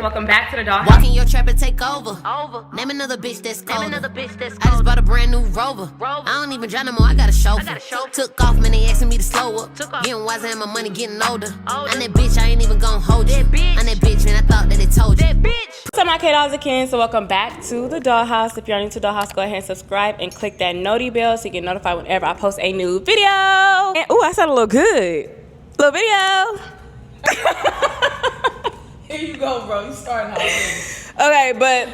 welcome back to the Dollhouse. Walk in your trap and take over. Name another bitch that's cold. I just bought a brand new Rover. I don't even drive no more, I got a chauffeur. Took off, man, they asking me to slow up. Getting wiser and my money getting older. I'm that bitch, I ain't even gon' hold you. I'm that bitch, man, I thought that they told you. What's up, my K-Dolls, so welcome back to the Dollhouse. If you're new to the Dollhouse, go ahead and subscribe and click that noti bell so you get notified whenever I post a new video. And, ooh, I sound a little good. Little video. Here you go, bro. You starting out. Okay, but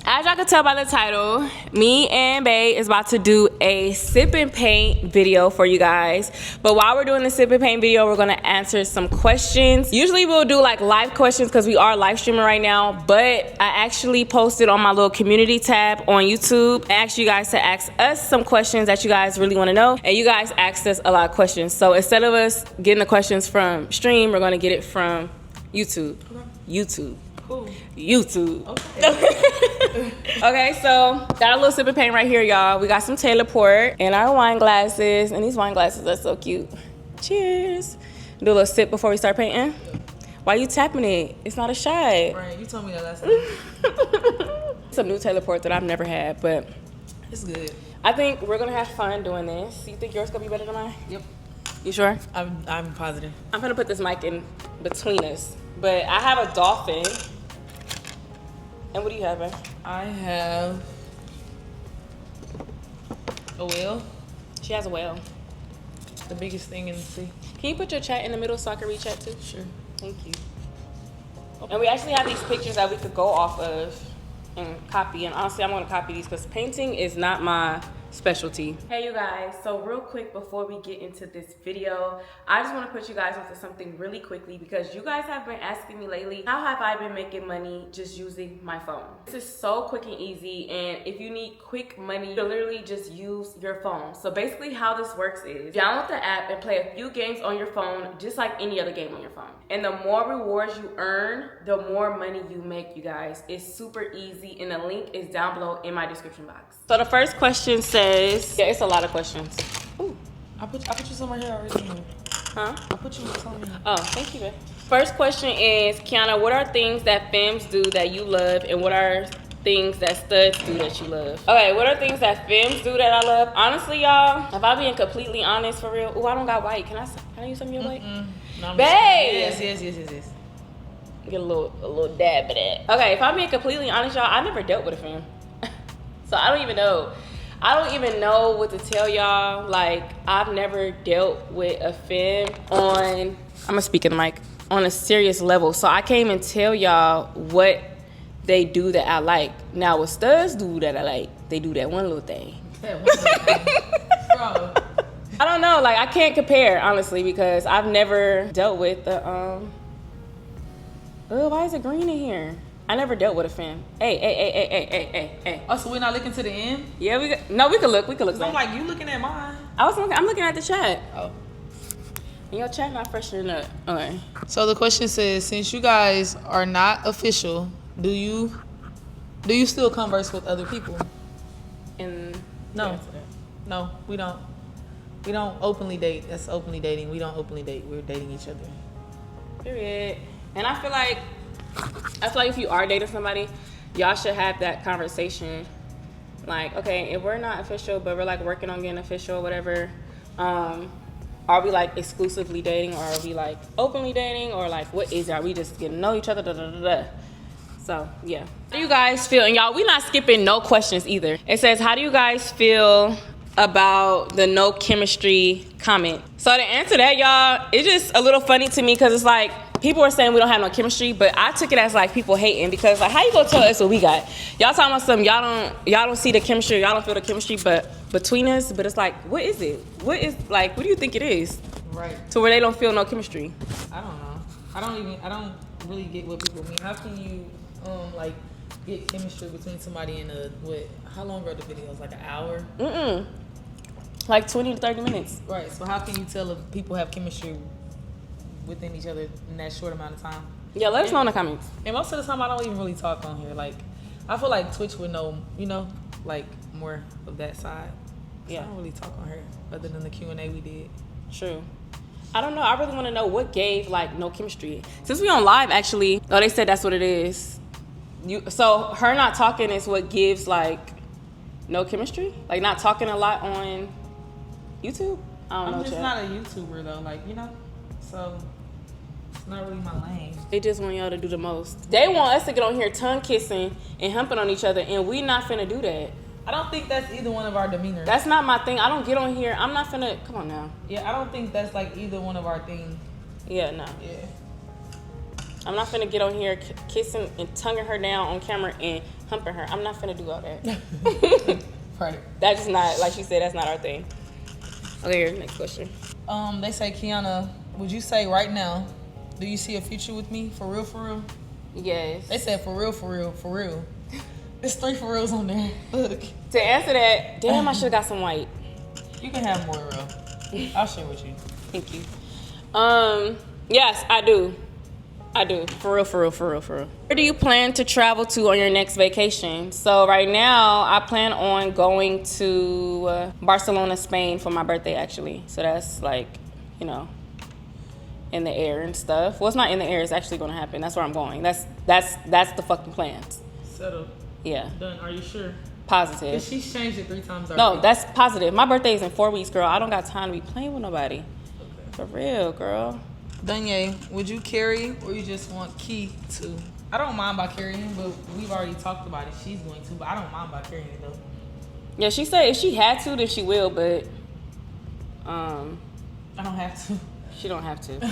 as y'all can tell by the title, me and Bae is about to do a sip and paint video for you guys. But while we're doing the sip and paint video, we're gonna answer some questions. Usually we'll do like live questions because we are live streaming right now. But I actually posted on my little community tab on YouTube and asked you guys to ask us some questions that you guys really want to know. And you guys asked us a lot of questions. So instead of us getting the questions from stream, we're gonna get it from YouTube. YouTube. Cool. YouTube. Okay. Okay, so got a little sip of paint right here, y'all. We got some Taylor Port and our wine glasses, and these wine glasses are so cute. Cheers. Do a little sip before we start painting. Why you tapping it? It's not a shot. Right, you told me that last time. Some new Taylor Port that I've never had, but It's good. I think we're gonna have fun doing this. You think yours gonna be better than mine? Yep. You sure? I'm positive. I'm gonna put this mic in between us, but I have a dolphin. And what do you have, man? I have a whale. She has a whale. The biggest thing in the sea. Can you put your chat in the middle so I can read chat too? Sure. Thank you. And we actually have these pictures that we could go off of and copy. And honestly, I'm gonna copy these because painting is not my specialty. Hey you guys, so real quick before we get into this video, I just want to put you guys onto something really quickly because you guys have been asking me lately, how have I been making money just using my phone? This is so quick and easy, and if you need quick money, you literally just use your phone. So basically how this works is download the app and play a few games on your phone just like any other game on your phone. And the more rewards you earn, the more money you make, you guys. It's super easy and the link is down below in my description box. So the first question says, yeah, it's a lot of questions. Ooh. I put you somewhere here already. Huh? I put you somewhere here. Oh, thank you, babe. First question is, Kiana, what are things that femmes do that you love, and what are things that studs do that you love? Okay, what are things that femmes do that I love? Honestly, y'all, if I'm being completely honest, for real, ooh, I don't got white. Can I use some of your white? No, babe! Yes. Get a little dab of that. Okay, if I'm being completely honest, y'all, I never dealt with a femme. So I don't even know what to tell y'all. Like, I've never dealt with a femme on, I'm gonna speak in the mic, on a serious level. So I can't even tell y'all what they do that I like. Now, what studs do that I like, they do that one little thing. That one little thing. Bro. I don't know, like, I can't compare, honestly, because I've never dealt with the, why is it green in here? I never dealt with a femme. Hey. Oh, so we're not looking to the end? Yeah, we could look. I'm like, you looking at mine. I'm looking at the chat. Oh. And your chat not freshening up. Okay. So the question says, since you guys are not official, do you still converse with other people? And No, we don't. We don't openly date. That's openly dating. We don't openly date. We're dating each other. Period. And I feel like if you are dating somebody, y'all should have that conversation. Like, okay, if we're not official, but we're like working on getting official or whatever, are we like exclusively dating, or are we like openly dating, or like what is it? Are we just getting to know each other? So yeah. How do you guys feel? And y'all, we not skipping no questions either. It says, how do you guys feel about the no chemistry comment? So to answer that, y'all, it's just a little funny to me because it's like people are saying we don't have no chemistry, but I took it as like people hating because like, how you gonna tell us what we got? Y'all talking about something, y'all don't see the chemistry, y'all don't feel the chemistry, but between us, but it's like, what is it? What do you think it is? Right. To where they don't feel no chemistry. I don't know. I don't really get what people mean. How can you like get chemistry between somebody in how long are the videos? Like an hour? Like 20 to 30 minutes. Right. So how can you tell if people have chemistry within each other in that short amount of time? Yeah, let us know in the comments. And most of the time I don't even really talk on here. Like, I feel like Twitch would know, like more of that side. So Yeah. I don't really talk on here other than the Q&A we did. True. I don't know. I really want to know what gave like no chemistry. Since we on live, actually, oh, they said that's what it is. So her not talking is what gives like no chemistry. Like not talking a lot on YouTube. I don't know. I'm just not a YouTuber though. Like, you know, so it's not really my lane. They just want y'all to do the most. They want us to get on here tongue kissing and humping on each other, and we not finna do that. I don't think that's either one of our demeanor. That's not my thing. I don't get on here. I'm not finna. Come on now. Yeah, I don't think that's like either one of our things. Yeah, no. Yeah. I'm not finna get on here kissing and tonguing her down on camera and humping her. I'm not finna do all that. Right. That's just not, like she said, that's not our thing. Okay, here, next question. They say, Kiana, would you say right now, do you see a future with me? For real, for real? Yes. They said for real, for real, for real. There's 3 for reals on there. Look. To answer that, damn, I should've got some white. You can have more real. I'll share with you. Thank you. Yes, I do. I do. For real, for real, for real, for real. Where do you plan to travel to on your next vacation? So right now, I plan on going to Barcelona, Spain for my birthday, actually. So that's like, you know, in the air and stuff. Well, it's not in the air. It's actually going to happen. That's where I'm going. That's the fucking plans. Settled. Yeah. Done. Are you sure? Positive. Because she's changed it 3 times already. No, that's positive. My birthday is in 4 weeks, girl. I don't got time to be playing with nobody. Okay. For real, girl. Danye, would you carry or you just want Key to? I don't mind by carrying, but we've already talked about it. She's going to, but I don't mind by carrying it though. Yeah, she said if she had to, then she will, but I don't have to. she don't have to.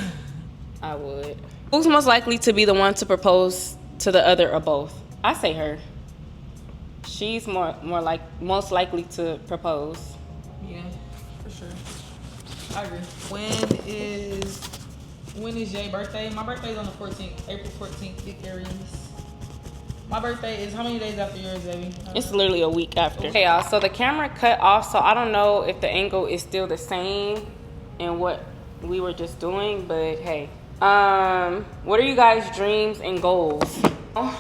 I would. Who's most likely to be the one to propose to the other or both? I say her. She's most likely to propose. Yeah, for sure. I agree. When is Jay's birthday? My birthday is on the 14th, April 14th, Big Aries. My birthday is how many days after yours, baby? It's literally a week after. Okay, y'all, so the camera cut off, so I don't know if the angle is still the same in what we were just doing, but hey. What are you guys' dreams and goals?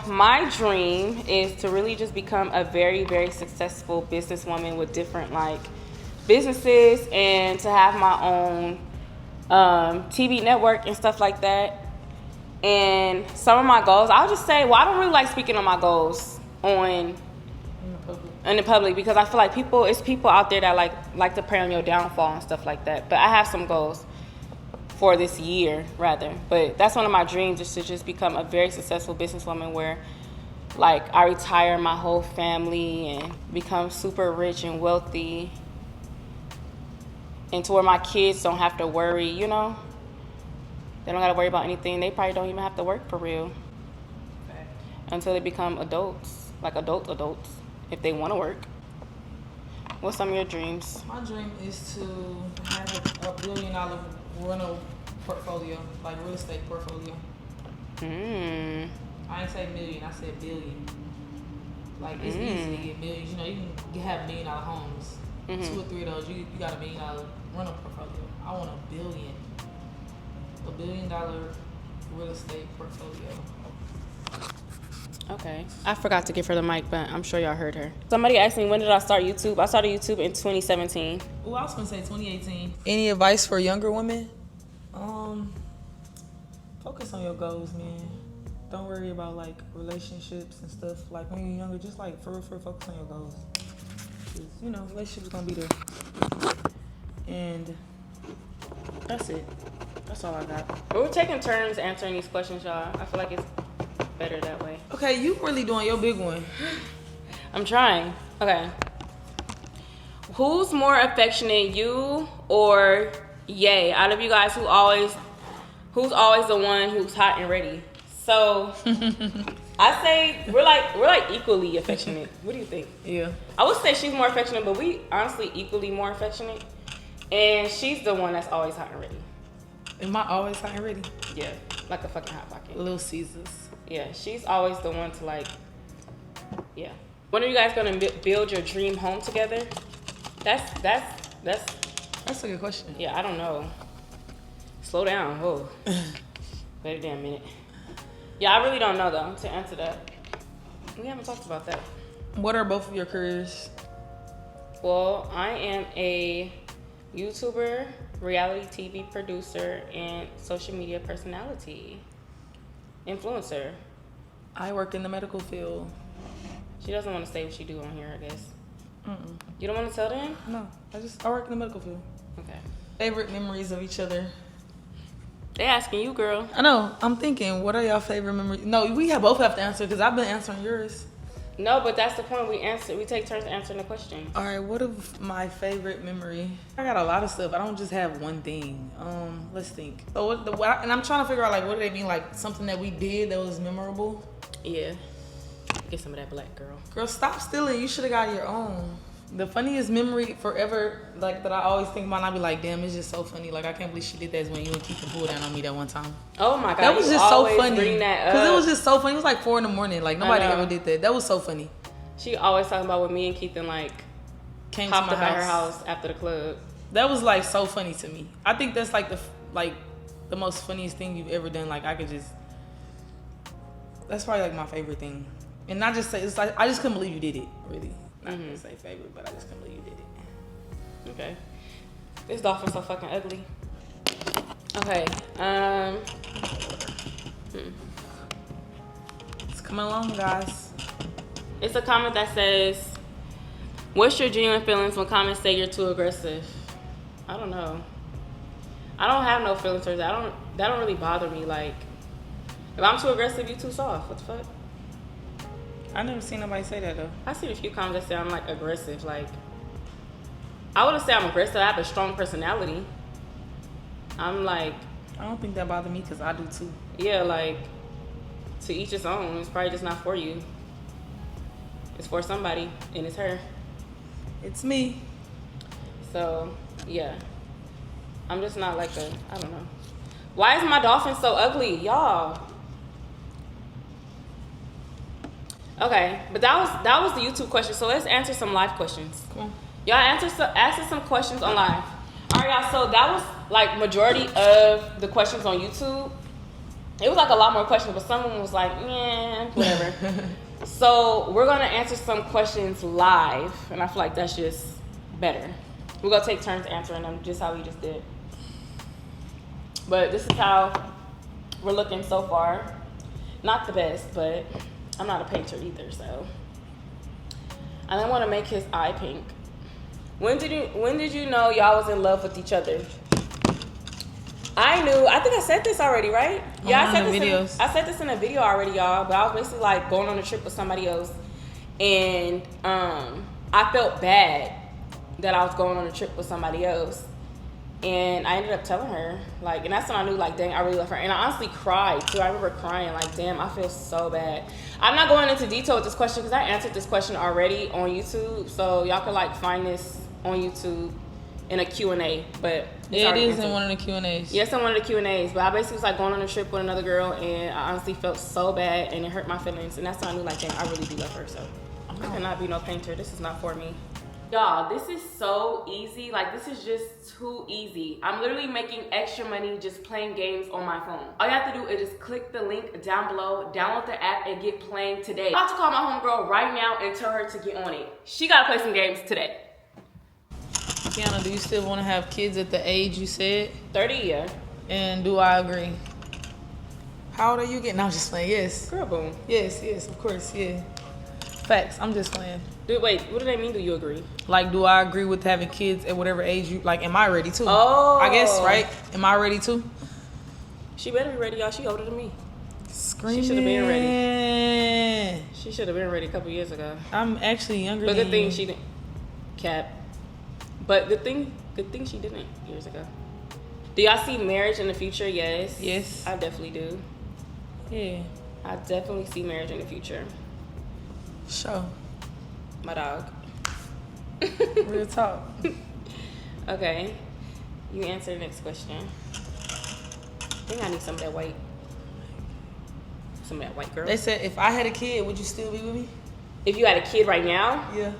My dream is to really just become a very, very successful businesswoman with different like businesses and to have my own TV network and stuff like that. And some of my goals, I'll just say, well, I don't really like speaking on my goals in the public because I feel like it's people out there that like to prey on your downfall and stuff like that. But I have some goals for this year rather. But that's one of my dreams, is to just become a very successful businesswoman where like I retire my whole family and become super rich and wealthy. And to where my kids don't have to worry, you know? They don't got to worry about anything. They probably don't even have to work for real until they become adults, like adults, if they want to work. What's some of your dreams? My dream is to have a $1 billion rental portfolio, like real estate portfolio. I didn't say million, I said billion. Like it's easy to get millions. You know, you can have $1 million homes. 2 or 3 of those, you got $1 million rental portfolio. I want $1 billion. $1 billion real estate portfolio. Okay. I forgot to give her the mic, but I'm sure y'all heard her. Somebody asked me, when did I start YouTube? I started YouTube in 2017. Oh, I was gonna say 2018. Any advice for younger women? Focus on your goals, man. Don't worry about like relationships and stuff. Like when you're younger, just like for real, focus on your goals. 'Cause, you know, relationships gonna be there. And that's it. That's all I got. But we're taking turns answering these questions, y'all. I feel like it's better that way. Okay, you really doing your big one. I'm trying. Okay. Who's more affectionate, you or Ye? Out of you guys, who's always the one who's hot and ready? So I say we're like equally affectionate. What do you think? Yeah. I would say she's more affectionate, but we honestly equally more affectionate. And she's the one that's always hot and ready. Am I always hot and ready? Yeah, like a fucking hot pocket. Little Caesars. Yeah, she's always the one to like, yeah. When are you guys gonna build your dream home together? That's a good question. Yeah, I don't know. Slow down. Whoa. Wait a damn minute. Yeah, I really don't know though, to answer that. We haven't talked about that. What are both of your careers? Well, I am a YouTuber reality TV producer, and social media personality. Influencer. I work in the medical field. She doesn't want to say what she do on here, I guess. Mm-mm. You don't want to tell them? No, I work in the medical field. Okay. Favorite memories of each other. They asking you, girl. I know. I'm thinking, what are y'all favorite memories? No, both have to answer because I've been answering yours. No, but that's the point. We take turns answering the question. All right, what is my favorite memory? I got a lot of stuff. I don't just have one thing. Let's think. So and I'm trying to figure out like what do they mean, like something that we did that was memorable. Yeah. Get some of that black girl. Girl, stop stealing. You should have got your own. The funniest memory forever, like that I always think about, and I be like, damn, it's just so funny. Like I can't believe she did that when you and Keith pulled down on me that one time. Oh my god, that was just so funny. Because it was just so funny. It was like 4 a.m. Like nobody ever did that. That was so funny. She always talking about when me and Keith and like came popped to up my at her house after the club. That was like so funny to me. I think that's like the most funniest thing you've ever done. Like that's probably like my favorite thing. And not just say it's like I just couldn't believe you did it. Really, not gonna say favorite, but I just couldn't believe you did it. Okay. This dolphin's so fucking ugly. Okay. It's coming along, guys. It's a comment that says, "What's your genuine feelings when comments say you're too aggressive?" I don't know. I don't have no feelings towards that. That don't really bother me. Like, if I'm too aggressive, you too soft. What the fuck? I never seen nobody say that though. I seen a few comments that say I'm like aggressive. Like, I wouldn't say I'm aggressive. I have a strong personality. I'm like, I don't think that bothered me because I do too. yeah, like, to each his own. It's probably just not for you. It's for somebody, and it's her. It's me. So, yeah. I'm just not like I don't know. Why is my dolphin so ugly? Y'all. Okay, but that was the YouTube question. So let's answer some live questions. Come on. Y'all answer some questions on live. All right, y'all. So that was like majority of the questions on YouTube. It was like a lot more questions, but someone was like, yeah, whatever. So we're gonna answer some questions live, and I feel like that's just better. We're gonna take turns answering them, just how we just did. But this is how we're looking so far. Not the best, but I'm not a painter either, so. I don't want to make his eye pink. When did you know y'all was in love with each other? I think I said this already, right? Yeah, I said this in a video already, y'all. But I was basically like going on a trip with somebody else, and I felt bad that I was going on a trip with somebody else, and I ended up telling her, like, and that's when I knew, like, dang, I really love her. And I honestly cried too. I remember crying, like, damn, I feel so bad. I'm not going into detail with this question because I answered this question already on YouTube, so y'all can like find this on YouTube in a Q&A, but it is in one of the Q&As. Yes, in one of the Q&As, but I basically was like going on a trip with another girl, and I honestly felt so bad, and it hurt my feelings, and that's when I knew, like, dang, I really do love her, so I cannot be no painter. This is not for me. Y'all, this is so easy. Like, this is just too easy. I'm literally making extra money just playing games on my phone. All you have to do is just click the link down below, download the app, and get playing today. I'm about to call my homegirl right now and tell her to get on it. She gotta play some games today. Kiana, do you still want to have kids at the age you said? 30, yeah. And do I agree? How old are you getting? No, I'm just playing. Yes. Girl, boom. Yes, of course, yeah. Facts. I'm just playing. Dude, wait, what do they mean, do you agree? Like, do I agree with having kids at whatever age you, like, am I ready too? Oh. I guess, right? Am I ready too? She better be ready, y'all. She older than me. Screaming. She should have been ready. She should have been ready a couple years ago. I'm actually younger but than good thing you. she didn't. Cap. But good thing she didn't years ago. Do y'all see marriage in the future? Yes. Yes. I definitely do. Yeah. I definitely see marriage in the future. Sure. My dog. Real talk. Okay. You answer the next question. I think I need some of that white girl. They said if I had a kid, would you still be with me? If you had a kid right now? Yeah.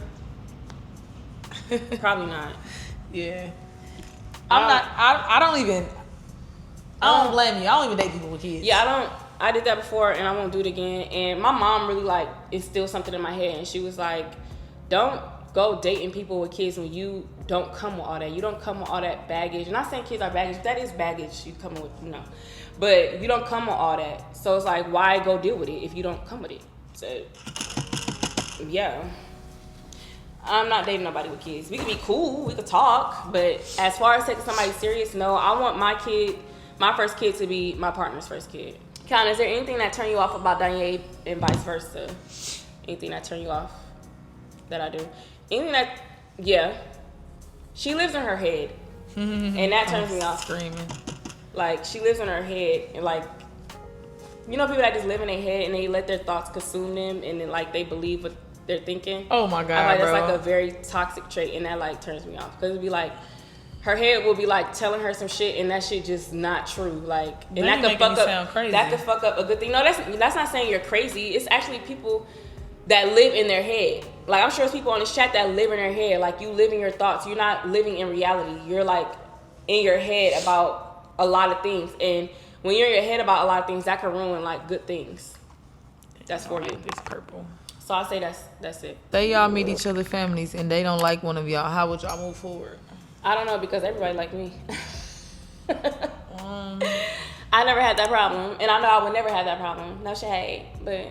Probably not. Yeah. I don't blame you. I don't even date people with kids. Yeah, I did that before and I won't do it again. And my mom really like instilled something in my head, and she was like, don't go dating people with kids when you don't come with all that. You don't come with all that baggage. I'm not saying kids are baggage. That is baggage you come with, But you don't come with all that. So it's like, why go deal with it if you don't come with it? So, yeah. I'm not dating nobody with kids. We could be cool. We could talk. But as far as taking somebody serious, no. I want my first kid to be my partner's first kid. Kiana, is there anything that turn you off about Danye and vice versa? Anything that turn you off that I do? Anything that, yeah. She lives in her head. And that turns me off. Screaming. Like, she lives in her head. And, like, you know people that just live in their head and they let their thoughts consume them and then, like, they believe what they're thinking? Oh, my God, I'm like, bro. that's, like, a very toxic trait. And that, like, turns me off. Because it'd be, like, her head will be, like, telling her some shit and that shit just not true. Like, and that could fuck up. That could fuck up a good thing. No, that's not saying you're crazy. It's actually people that live in their head. Like, I'm sure there's people on this chat that live in their head. Like, you live in your thoughts. You're not living in reality. You're, like, in your head about a lot of things. And when you're in your head about a lot of things, that can ruin, like, good things. That's for you. It's purple. So I say that's it. Say y'all meet each other's families and they don't like one of y'all. How would y'all move forward? I don't know, because everybody like me. I never had that problem. And I know I would never have that problem. No shade, but...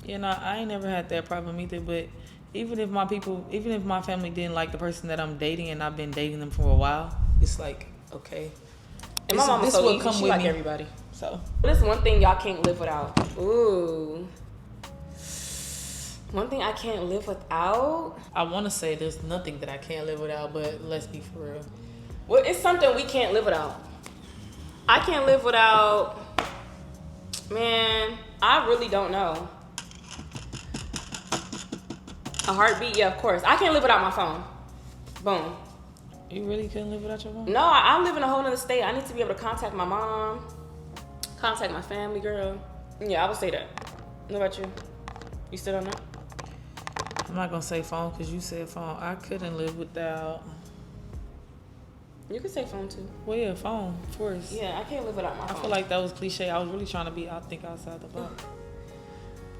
Yeah, no, I ain't never had that problem either. But even if my family didn't like the person that I'm dating and I've been dating them for a while, it's like, okay. And my mama's so easy. She like me. everybody. So this one thing y'all can't live without. Ooh. One thing I can't live without? I want to say there's nothing that I can't live without, but let's be for real. Well, it's something we can't live without. I can't live without... Man, I really don't know. A heartbeat? Yeah, of course. I can't live without my phone. Boom. You really couldn't live without your phone? No, I live in a whole nother state. I need to be able to contact my mom, contact my family, girl. Yeah, I would say that. What about you? You still don't know? I'm not going to say phone because you said phone. I couldn't live without... You could say phone too. Well, yeah, phone, of course. Yeah, I can't live without my phone. I feel like that was cliche. I was really trying to be, I think, outside the box.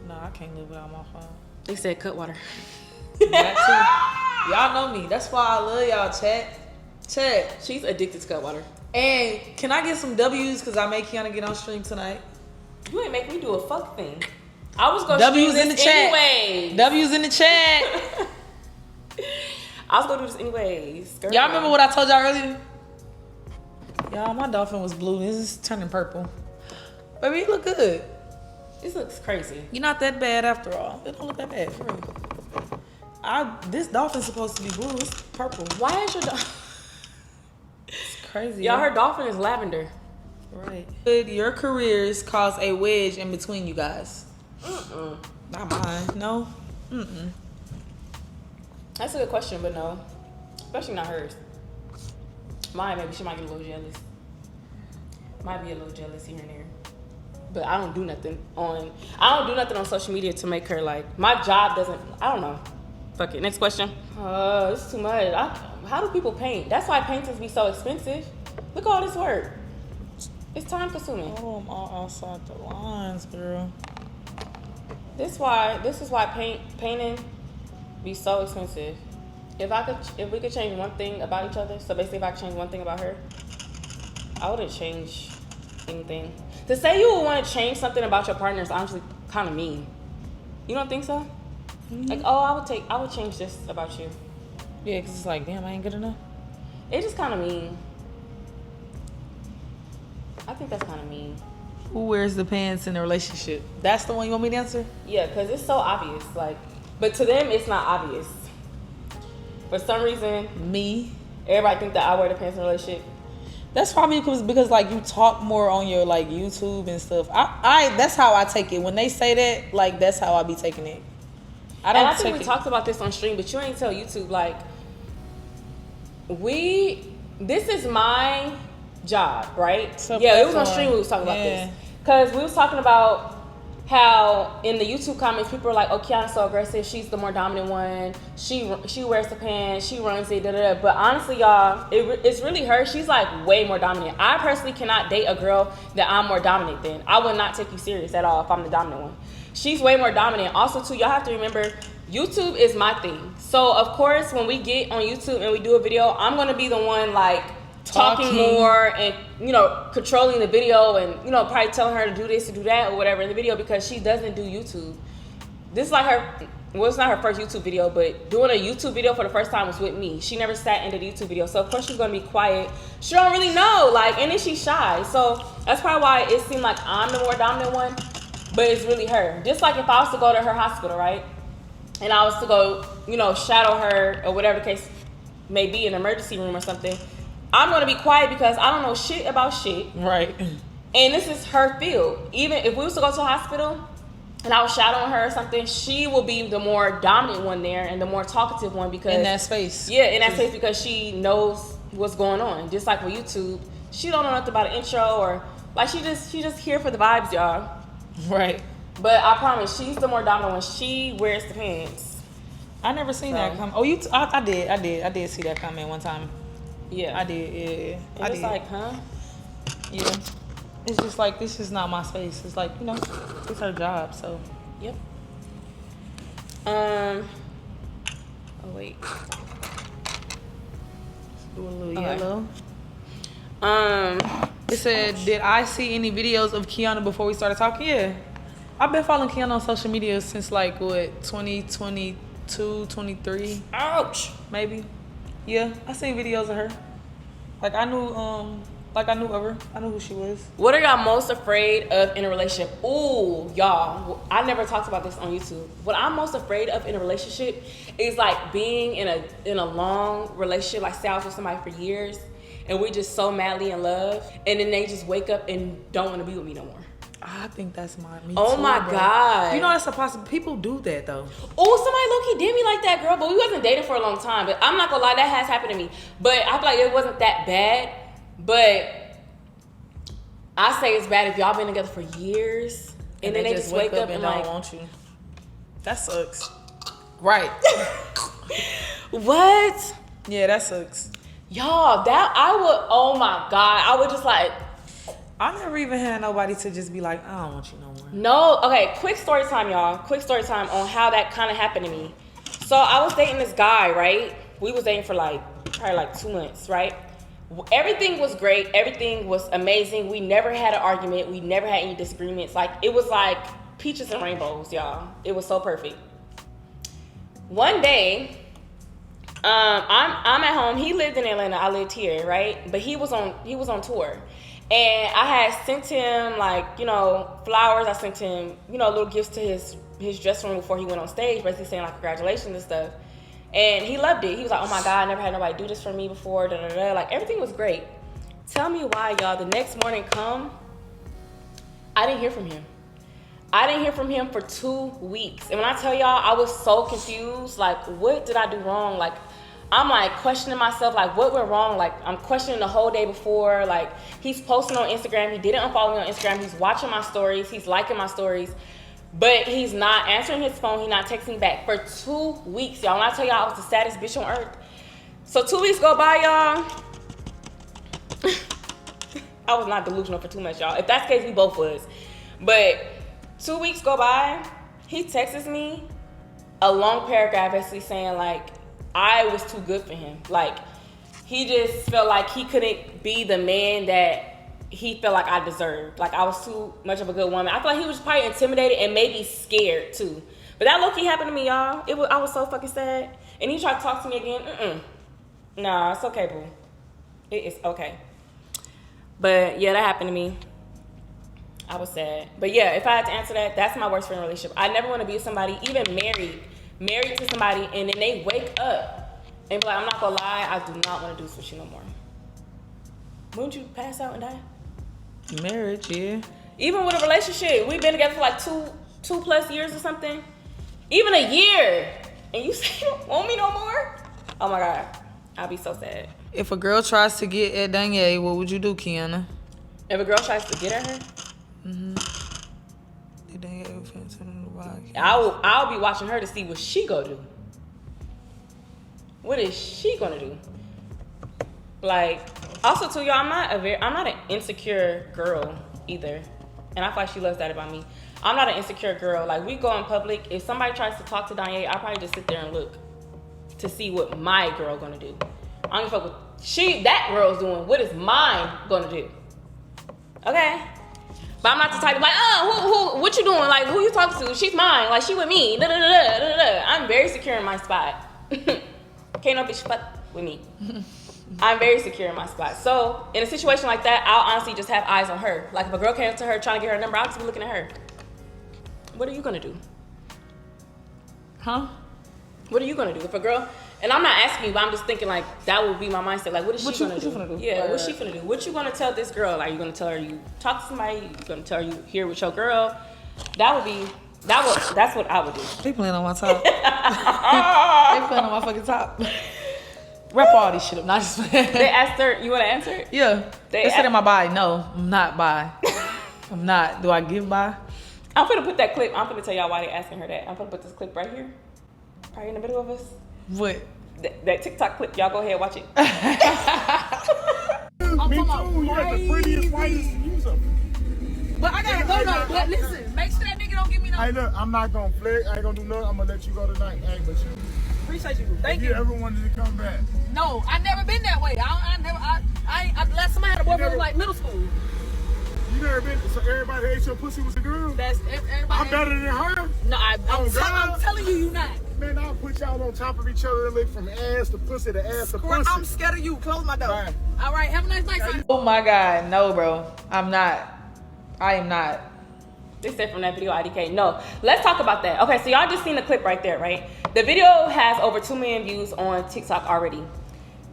No, I can't live without my phone. They said cut water. That too. Y'all know me. That's why I love y'all, chat. She's addicted to cut water. And can I get some W's because I made Kiana get on stream tonight? You ain't make me do a fuck thing. I was gonna W's do in the this chat. anyways. W's in the chat. I was gonna do this anyways. Girl. Y'all remember what I told y'all earlier? Y'all, my dolphin was blue. This is turning purple. Baby, you look good. This looks crazy. You're not that bad after all. It don't look that bad, for real. This dolphin's supposed to be blue. It's purple. Why is your dolphin? It's crazy. Y'all, her dolphin is lavender. Right. Could your careers cause a wedge in between you guys? Not mine. No. That's a good question, but no. Especially not hers. Mine, maybe she might get a little jealous. Might be a little jealous here and there. But I don't do nothing on social media to make her like, my job doesn't, I don't know. Fuck it. Next question. It's too much. How do people paint? That's why paintings be so expensive. Look at all this work. It's time consuming. Oh, I'm all outside the lines, girl. This is why painting be so expensive. If we could change one thing about each other, so basically if I could change one thing about her, I wouldn't change anything. To say you would want to change something about your partner is honestly kind of mean. You don't think so? Like, oh, I would change this about you. Yeah, because it's like, damn, I ain't good enough. It's just kind of mean. I think that's kind of mean. Who wears the pants in a relationship? That's the one you want me to answer? Yeah, because it's so obvious. Like, but to them, it's not obvious. For some reason, Me. everybody think that I wear the pants in a relationship. That's probably because like you talk more on your like YouTube and stuff. I that's how I take it. When they say that, like that's how I be taking it. I think we talked about this on stream, but you ain't tell YouTube like this is my job, right? So yeah, it was on stream we was talking about this. Cause we was talking about how in the YouTube comments people are like, oh, Kiana's so aggressive, she's the more dominant one, she wears the pants, she runs it, da-da-da. But honestly, y'all, it's really her. She's like way more dominant. I personally cannot date a girl that I'm more dominant than. I would not take you serious at all if I'm the dominant one. She's way more dominant. Also, too, y'all have to remember, YouTube is my thing. So of course, when we get on YouTube and we do a video, I'm gonna be the one like talking more and controlling the video and probably telling her to do this, to do that, or whatever in the video because she doesn't do YouTube. This is like her. Well, it's not her first YouTube video, but doing a YouTube video for the first time was with me. She never sat into the YouTube video, so of course she's gonna be quiet. She don't really know, and then she's shy. So that's probably why it seemed like I'm the more dominant one, but it's really her. Just like if I was to go to her hospital, right, and I was to go, shadow her or whatever the case may be in an emergency room or something, I'm gonna be quiet because I don't know shit about shit. Right. And this is her field. Even if we was to go to a hospital and I was shadowing her or something, she will be the more dominant one there and the more talkative one because in that space. Yeah, in that space because she knows what's going on. Just like with YouTube, she don't know nothing about an intro or she just here for the vibes, y'all. Right. But I promise, she's the more dominant one. She wears the pants. I never seen that come. Oh, I did see that comment one time. Yeah, I did. Yeah, I did. Like, huh? Yeah. It's just like, this is not my space. It's like, it's her job, so. Yep. Oh, wait. Let's do a little yellow. It said, did I see any videos of Kianna before we started talking? Yeah. I've been following Kianna on social media since 2022, 23. Ouch. Maybe. Yeah, I seen videos of her. I knew of her. I knew who she was. What are y'all most afraid of in a relationship? Ooh, y'all, I never talked about this on YouTube. What I'm most afraid of in a relationship is being in a long relationship, say I was with somebody for years, and we're just so madly in love, and then they just wake up and don't want to be with me no more. I think that's me oh too, my bro. God. That's a possibility. People do that though. Oh, somebody low-key did me like that, girl, but we wasn't dating for a long time. But I'm not gonna lie, that has happened to me. But I feel like it wasn't that bad. But I say it's bad if y'all been together for years and then they just wake up and don't want you. That sucks. Right. What? Yeah, that sucks. Y'all, oh my God, I would just I never even had nobody to just be like, I don't want you no more. No, okay, quick story time, y'all. Quick story time on how that kind of happened to me. So I was dating this guy, right? We was dating for probably 2 months, right? Everything was great. Everything was amazing. We never had an argument. We never had any disagreements. It was like peaches and rainbows, y'all. It was so perfect. One day, I'm at home. He lived in Atlanta. I lived here, right? But he was on tour. And I had sent him flowers. I sent him, little gifts to his dressing room before he went on stage, basically saying congratulations and stuff. And he loved it. He was like, oh my God, I never had nobody do this for me before. Da, da, da. Everything was great. Tell me why, y'all. The next morning I didn't hear from him. I didn't hear from him for 2 weeks. And when I tell y'all, I was so confused. What did I do wrong? I'm questioning myself, what went wrong? I'm questioning the whole day before. He's posting on Instagram. He didn't unfollow me on Instagram. He's watching my stories. He's liking my stories. But he's not answering his phone. He's not texting back for 2 weeks, y'all. When I tell y'all I was the saddest bitch on earth. So 2 weeks go by, y'all. I was not delusional for too much, y'all. If that's the case, we both was. But 2 weeks go by. He texts me a long paragraph basically saying, I was too good for him. He just felt like he couldn't be the man that he felt like I deserved. I was too much of a good woman. I feel like he was probably intimidated and maybe scared too. But that low-key happened to me, y'all. I was so fucking sad. And he tried to talk to me again. Nah, it's okay, boo. It is okay. But yeah, that happened to me. I was sad. But yeah, if I had to answer that, that's my worst friend relationship. I never want to be with somebody, even married to somebody, and then they wake up and be like, I'm not gonna lie, I do not want to do this with you no more. Wouldn't you pass out and die? Marriage, yeah. Even with a relationship, we've been together for two plus years or something. Even a year, and you say you don't want me no more? Oh my God, I'll be so sad. If a girl tries to get at Danye, what would you do, Kianna? If a girl tries to get at her? I'll be watching her to see what she gonna do. What is she gonna do? Also too, y'all, I'm not an insecure girl either, and I feel like she loves that about me. I'm not an insecure girl. Like, we go in public. If somebody tries to talk to Danye, I'll probably just sit there and look to see what my girl gonna do. I don't give a fuck what that girl's doing. What is mine gonna do? Okay? But I'm not the type to be like, who, what you doing? Like, who you talking to? She's mine. Like, she with me. Da, da, da, da, da, da. I'm very secure in my spot. Can't no bitch fuck with me. I'm very secure in my spot. So, in a situation like that, I'll honestly just have eyes on her. Like, if a girl came up to her trying to get her number, I'll just be looking at her. What are you gonna do? Huh? What are you gonna do? If a girl, and I'm not asking you, but I'm just thinking like, that would be my mindset. Like, what is she gonna do? Yeah, what's she gonna do? What you gonna tell this girl? Like, you gonna tell her you talk to somebody? You gonna tell her you here with your girl? That's what I would do. They playing on my top. They playing on my fucking top. Rep all these shit up. Not just They asked her, you wanna answer it? Yeah. They said, am I bi? No, I'm not bi. I'm not. Do I give bi? I'm gonna put that clip. I'm gonna tell y'all why they asking her that. I'm gonna put this clip right here. Right in the middle of us. What? That TikTok clip. Y'all go ahead, watch it. Me too. You got the prettiest, whitest user. But I gotta go though. But listen, make sure that nigga don't give me no. Hey, look, I'm not gonna flick. I ain't gonna do nothing. I'm gonna let you go tonight. Hey, but you. Appreciate you. Thank You you. ever wanted to come back? No, I never been that way. Last time I had a boyfriend was like middle school. You never been, so everybody ate your pussy was a girl? That's everybody. I'm better than her? No, Oh, God. I'm telling you not. Man, I'll put y'all on top of each other and lick from ass to pussy to ass to pussy. I'm scared of you. Close my door. Right. All right, have a nice night. Oh my God, no, bro. I'm not. I am not. They said from that video, IDK. No, let's talk about that. Okay, so y'all just seen the clip right there, right? The video has over 2 million views on TikTok already.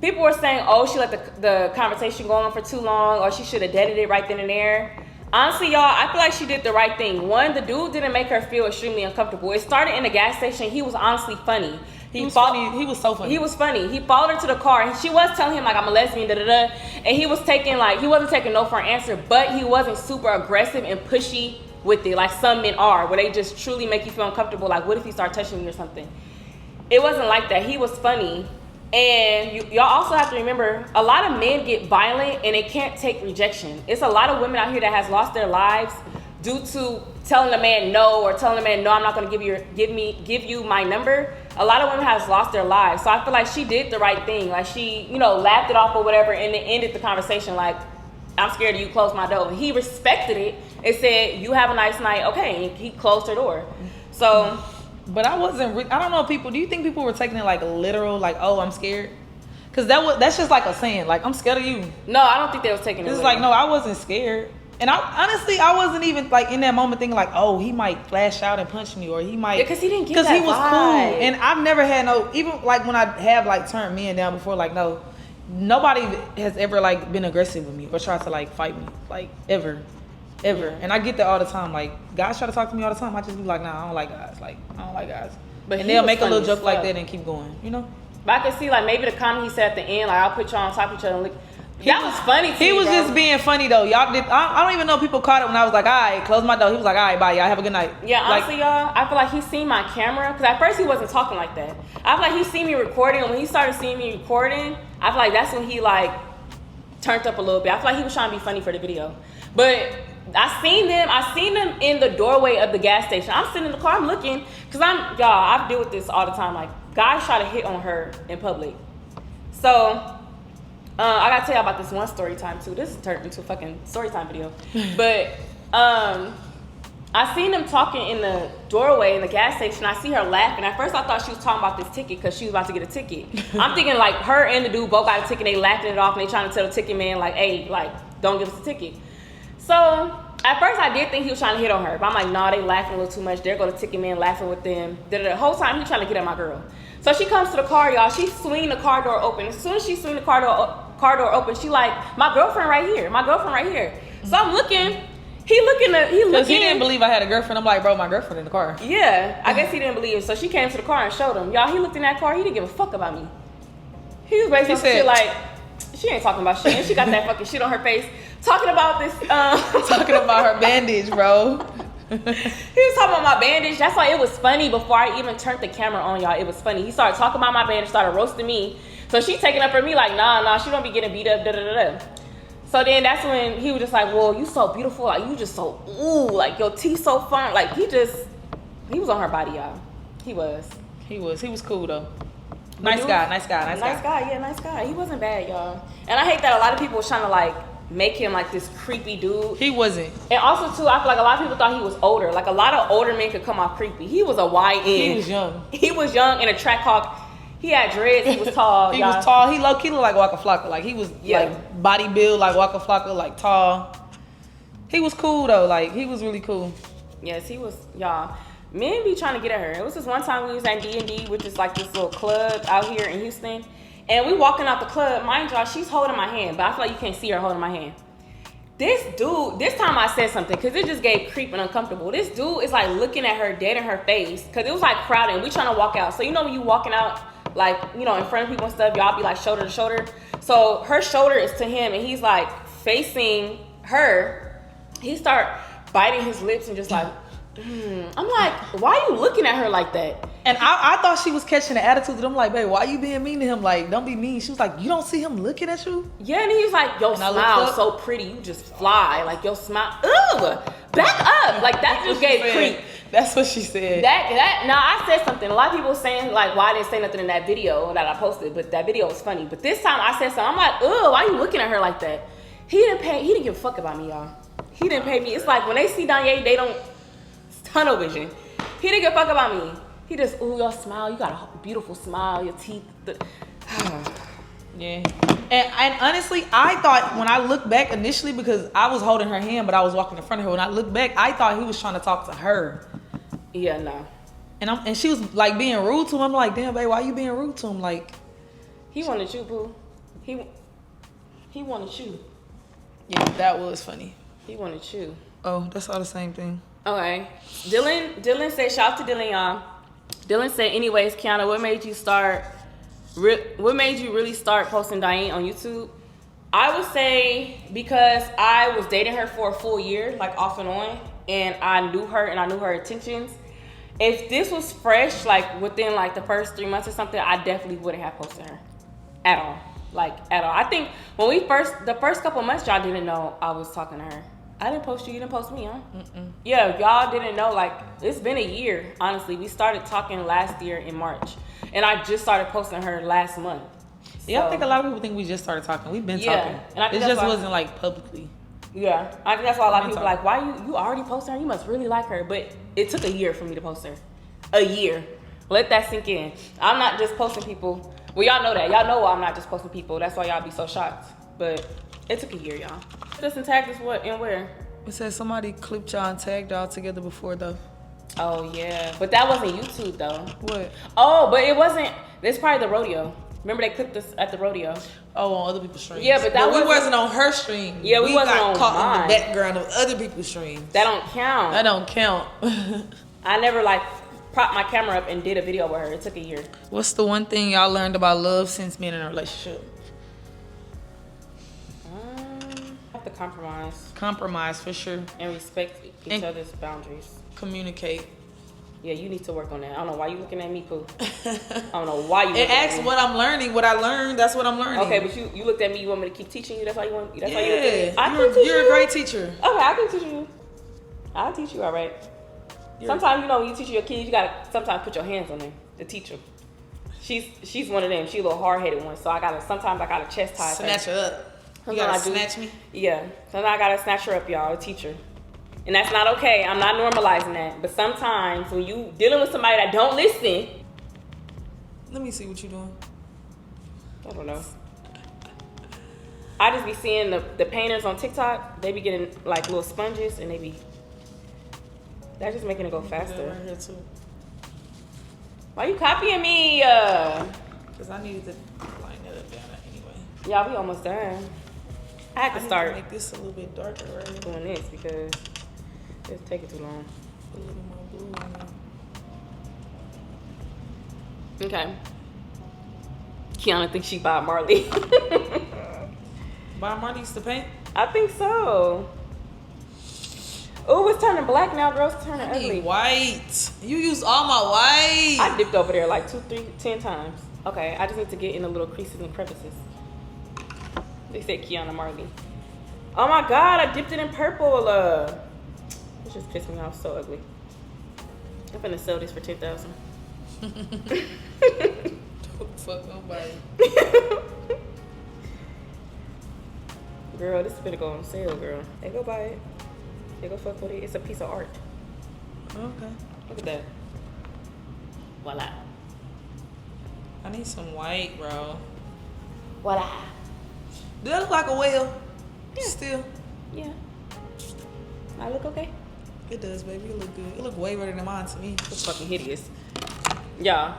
People were saying, oh, she let the conversation go on for too long, or she should have deaded it right then and there. Honestly, y'all, I feel like she did the right thing. One, the dude didn't make her feel extremely uncomfortable. It started in the gas station. He was honestly funny. He was funny. He was so funny. He was funny. He followed her to the car, and she was telling him, like, I'm a lesbian, da-da-da. And he was taking, like, he wasn't taking no for an answer, but he wasn't super aggressive and pushy with it, like some men are, where they just truly make you feel uncomfortable. Like, what if he start touching me or something? It wasn't like that. He was funny. And y'all also have to remember, a lot of men get violent and they can't take rejection. It's a lot of women out here that has lost their lives due to telling a man no, or telling a man no, I'm not gonna give you my number. A lot of women has lost their lives. So I feel like she did the right thing. Like, she, laughed it off or whatever, and then ended the conversation like, I'm scared of you, close my door. And he respected it and said, you have a nice night, okay. And he closed her door. So, but I don't know, people, do you think people were taking it like literal, like, oh, I'm scared? Because that's just like a saying, like, I'm scared of you. No, I don't think they was taking it. It's like, no, I wasn't scared. And I wasn't even like in that moment thinking like, oh, he might flash out and punch me, or he might. Yeah, because he didn't get that Because he was vibe. cool. And I've never had even like when I have like turned men down before, like, no, nobody has ever like been aggressive with me or tried to like fight me, like ever. And I get that all the time. Like, guys try to talk to me all the time. I just be like, nah, I don't like guys. Like, I don't like guys. But and they'll make a little joke like that and keep going, But I can see like maybe the comment he said at the end, like, I'll put y'all on top of each other and lick. That was funny to me, He was bro. just being funny though. Y'all did. I don't even know if people caught it when I was like, all right, close my door. He was like, all right, bye, y'all have a good night. Yeah, honestly, like, y'all, I feel like he seen my camera, because at first he wasn't talking like that. I feel like he seen me recording, and when he started seeing me recording, I feel like that's when he like turned up a little bit. I feel like he was trying to be funny for the video. But I seen them in the doorway of the gas station. I'm sitting in the car, I'm looking, because I deal with this all the time. Like, guys try to hit on her in public. So I gotta tell y'all about this one story time too. This turned into a fucking story time video. But I seen them talking in the doorway in the gas station. I see her laughing. At first I thought she was talking about this ticket because she was about to get a ticket. I'm thinking like her and the dude both got a ticket. They laughing it off and they trying to tell the ticket man like, hey, like, don't give us a ticket. So at first I did think he was trying to hit on her. But I'm like, nah, they laughing a little too much. There go the ticket man laughing with them. The whole time he trying to get at my girl. So she comes to the car, y'all. She swing the car door open. As soon as she swing the car door open, she like, my girlfriend right here. My girlfriend right here. So I'm looking. He looking. Because he didn't believe I had a girlfriend. I'm like, bro, my girlfriend in the car. Yeah, I guess he didn't believe it. So she came to the car and showed him. Y'all, he looked in that car. He didn't give a fuck about me. He was basically shit like, she ain't talking about shit. And she got that fucking shit on her face. Talking about this. Talking about her bandage, bro. He was talking about my bandage. That's why it was funny before I even turned the camera on, y'all. It was funny. He started talking about my bandage, started roasting me. So she taking up for me like, nah, she don't be getting beat up, da-da-da-da. So then that's when he was just like, well, you so beautiful. Like, you just so, ooh, like, your teeth so fine. Like, he was on her body, y'all. He was cool, though. Nice guy. Yeah, nice guy. He wasn't bad, y'all. And I hate that a lot of people was trying to, like, make him, like, this creepy dude. He wasn't. And also, too, I feel like a lot of people thought he was older. Like, a lot of older men could come off creepy. He was a YN. He was young. He was young and a track hawk. He had dreads. He was tall. He was tall. He low-key looked like Waka Flocka. Like, he was, like, body build like Waka Flocka, like, tall. He was cool, though. Like, he was really cool. Yes, he was, y'all. Men be trying to get at her. It was this one time we was at D&D, which is, like, this little club out here in Houston. And we walking out the club. Mind y'all, she's holding my hand. But I feel like you can't see her holding my hand. This dude, this time I said something because it just gave creep and uncomfortable. This dude is, like, looking at her dead in her face because it was, like, crowded. We trying to walk out. So, you know when you walking out, like, you know, in front of people and stuff, y'all be like shoulder to shoulder. So her shoulder is to him and he's like facing her. He start biting his lips and just like, I'm like, why are you looking at her like that? And I thought she was catching the attitude that I'm like, babe, why you being mean to him? Like, don't be mean. She was like, you don't see him looking at you? Yeah, and he was like, your smile so pretty. You just fly. Like, your smile. Ugh, back up. Like, that just gave creep. That's what she said. Now I said something. A lot of people saying like, why I didn't say nothing in that video that I posted, but that video was funny. But this time I said something. I'm like, ugh, why you looking at her like that? He didn't give a fuck about me, y'all. He didn't pay me. It's like when they see Kanye, they don't, it's tunnel vision. He didn't give a fuck about me. He just, ooh, your smile, you got a beautiful smile, your teeth. Yeah. And honestly, I thought when I looked back initially, because I was holding her hand, but I was walking in front of her. When I looked back, I thought he was trying to talk to her. Yeah, no. And she was like being rude to him. I'm like, damn, babe, why you being rude to him? Like, he wanted you, boo. He wanted you. Yeah, that was funny. He wanted you. Oh, that's all the same thing. Okay. Dylan said, shout out to Dylan, y'all. Dylan said, anyways, Kiana, what made you really start posting Diane on YouTube? I would say because I was dating her for a full year, like off and on, and I knew her and I knew her intentions. If this was fresh, like within like the first 3 months or something, I definitely wouldn't have posted her at all. Like at all. I think when the first couple months, y'all didn't know I was talking to her. I didn't post you didn't post me, huh? Mm-mm. Yeah, y'all didn't know, like, it's been a year, honestly. We started talking last year in March. And I just started posting her last month. Yeah, I think a lot of people think we just started talking. We've been talking. And I think it just wasn't, like, publicly. Yeah, I think that's why a lot of people are like, why you already posting her? You must really like her. But it took a year for me to post her. A year. Let that sink in. I'm not just posting people. Well, y'all know that. Y'all know I'm not just posting people. That's why y'all be so shocked. But it took a year, y'all. Just tagged us what and where? It said somebody clipped y'all and tagged y'all together before, though. Oh, yeah. But that wasn't YouTube, though. What? Oh, but it wasn't. It's probably the rodeo. Remember they clipped us at the rodeo? Oh, on other people's streams. Yeah, but we wasn't on her stream. Yeah, we wasn't on caught mine. in the background of other people's streams. That don't count. That don't count. I never, like, propped my camera up and did a video with her. It took a year. What's the one thing y'all learned about love since being in a relationship? Have to compromise. Compromise, for sure. And respect each other's boundaries. Communicate. Yeah, you need to work on that. I don't know why you looking at me, Pooh. I don't know why you. It asks what I'm learning. What I learned, that's what I'm learning. Okay, but you looked at me. You want me to keep teaching you? That's why you want. That's why you looked at me. You're a great teacher. Okay, I can teach you. I'll teach you. All right. Sometimes when you teach your kids, you gotta sometimes put your hands on them to teach them. She's one of them. She's a little hard-headed one, so sometimes I gotta chastise her. Snatch her up. You gotta snatch me? Yeah. Sometimes I gotta snatch her up, y'all, to teach her. And that's not okay. I'm not normalizing that. But sometimes when you dealing with somebody that don't listen. Let me see what you're doing. I don't know. I just be seeing the painters on TikTok. They be getting like little sponges and that's just making it go faster. Right here too. Why you copying me? Because I needed to line that up down anyway. Y'all, we almost done. I had to start make this a little bit darker right here. Doing this because it's taking too long. A little more blue on there. Okay. Kiana thinks she Bob Marley. Bob Marley used to paint? I think so. Oh, it's turning black now, girl. It's turning ugly. White. You used all my white. I dipped over there like 2, 3, 10 times. Okay, I just need to get in the little creases and crevices. They said Kiana Marley. Oh my god, I dipped it in purple. It just pissed me off so ugly. I'm finna sell this for 10,000. Don't fuck nobody. Girl, this is finna go on sale, girl. They go buy it. They go fuck with it. It's a piece of art. Okay. Look at that. Voila. I need some white, bro. Voila. Do that look like a whale? Yeah. Still. Yeah. I look okay? It does, baby. It look good. It look way better than mine to me. It's fucking hideous. Y'all.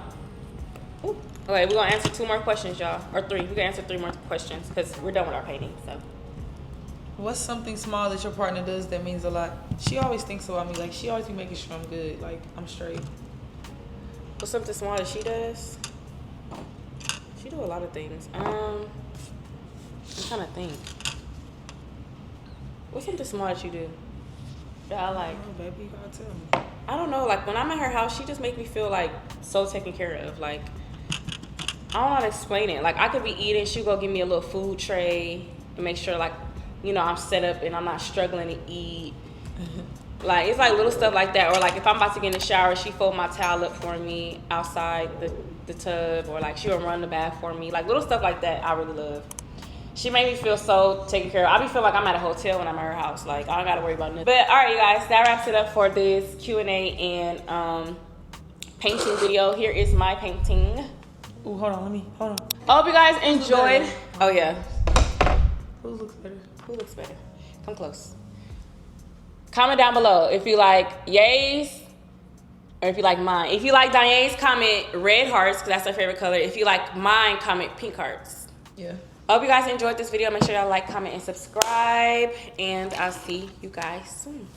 Ooh. Okay, we're gonna answer 2 more questions, y'all. Or 3. We're gonna answer 3 more questions because we're done with our painting, so. What's something small that your partner does that means a lot? She always thinks about me. Like, she always be making sure I'm good. Like, I'm straight. What's something small that she does? She do a lot of things. I'm trying to think. What's something small that you do? That I like. Oh, baby, you gotta tell me. I don't know. Like when I'm at her house, she just make me feel like so taken care of. Like I don't know how to explain it. Like I could be eating, she'll go give me a little food tray and make sure like, you know, I'm set up and I'm not struggling to eat. Like it's like little stuff like that. Or like if I'm about to get in the shower, she fold my towel up for me outside the tub, or like she'll run the bath for me. Like little stuff like that I really love. She made me feel so taken care of. I be feeling like I'm at a hotel when I'm at her house. Like I don't gotta worry about nothing. But all right, you guys, that wraps it up for this Q&A and painting video. Here is my painting. Ooh, hold on. I hope you guys enjoyed. Oh yeah. Who looks better? Who looks better? Come close. Comment down below if you like Ye's or if you like mine. If you like Diane's, comment red hearts because that's her favorite color. If you like mine, comment pink hearts. Yeah. I hope you guys enjoyed this video. Make sure y'all like, comment, and subscribe. And I'll see you guys soon.